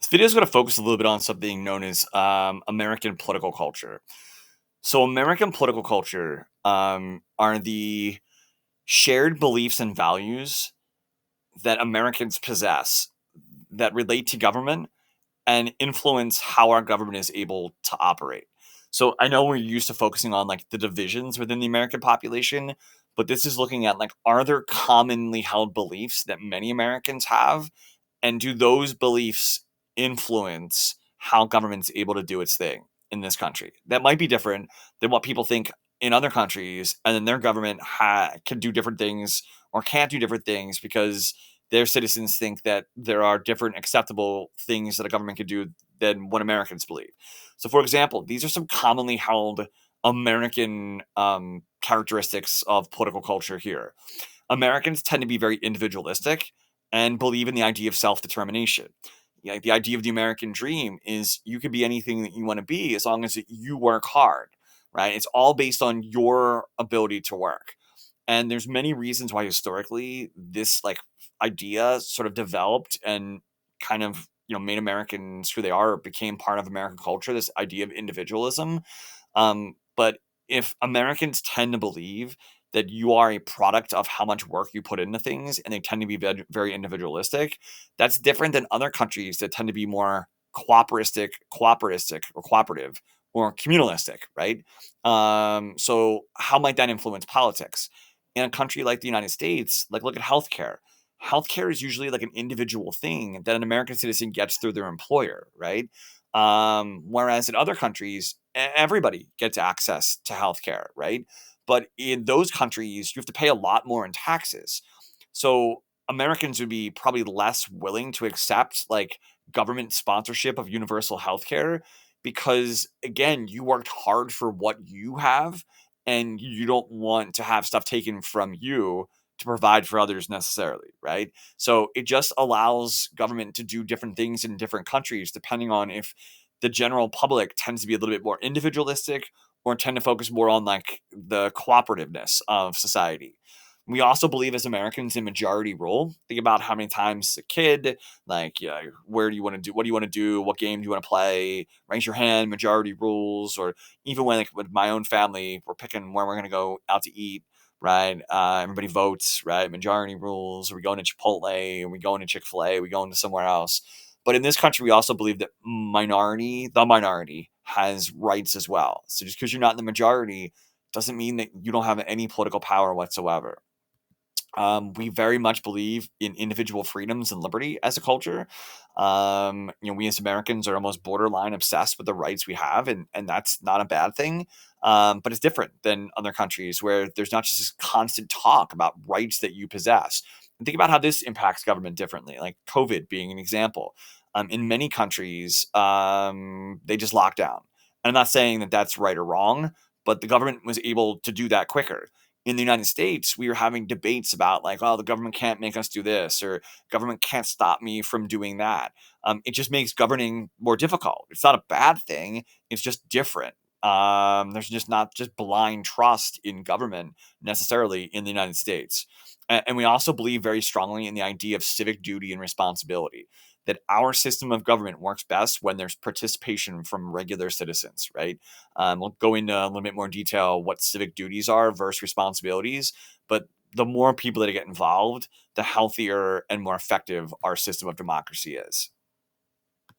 This video is going to focus a little bit on something known as American political culture. So, American political culture are the shared beliefs and values that Americans possess that relate to government and influence how our government is able to operate. So, I know we're used to focusing on like the divisions within the American population, but this is looking at like, are there commonly held beliefs that many Americans have, and do those beliefs influence how government's able to do its thing in this country? That might be different than what people think in other countries, and then their government can do different things or can't do different things because their citizens think that there are different acceptable things that a government could do than what Americans believe. So, for example, these are some commonly held American characteristics of political culture here. Americans tend to be very individualistic and believe in the idea of self-determination. Yeah, the idea of the American dream is you can be anything that you want to be as long as you work hard, right? It's all based on your ability to work. And there's many reasons why historically this like idea sort of developed and kind of made Americans who they are, became part of American culture, this idea of individualism. But if Americans tend to believe that you are a product of how much work you put into things, and they tend to be very individualistic, that's different than other countries that tend to be more cooperative or communalistic, right? So how might that influence politics? In a country like the United States, like look at healthcare. Healthcare is usually like an individual thing that an American citizen gets through their employer, right? Whereas in other countries, everybody gets access to healthcare, right? But in those countries, you have to pay a lot more in taxes. So Americans would be probably less willing to accept like government sponsorship of universal healthcare because, again, you worked hard for what you have, and you don't want to have stuff taken from you to provide for others necessarily, right? So it just allows government to do different things in different countries depending on if the general public tends to be a little bit more individualistic or tend to focus more on like the cooperativeness of society. We also believe as Americans in majority rule. Think about how many times as a kid, like, yeah, where do you want to do? What do you want to do? What game do you want to play? Raise your hand, majority rules. Or even when like with my own family, we're picking where we're going to go out to eat, right? Everybody votes, right? Majority rules. Are we going to Chipotle? Are we going to Chick-fil-A? Are we going to somewhere else? But in this country, we also believe that the minority has rights as well. So just because you're not in the majority doesn't mean that you don't have any political power whatsoever. We very much believe in individual freedoms and liberty as a culture. We as Americans are almost borderline obsessed with the rights we have, and that's not a bad thing. But it's different than other countries where there's not just this constant talk about rights that you possess. And think about how this impacts government differently, like COVID being an example. In many countries, they just lock down. And I'm not saying that that's right or wrong, but the government was able to do that quicker. In the United States, we were having debates about like, oh, the government can't make us do this, or government can't stop me from doing that. It just makes governing more difficult. It's not a bad thing. It's just different. There's just not just blind trust in government necessarily in the United States. And we also believe very strongly in the idea of civic duty and responsibility, that our system of government works best when there's participation from regular citizens, right? We'll go into a little bit more detail what civic duties are versus responsibilities, but the more people that get involved, the healthier and more effective our system of democracy is.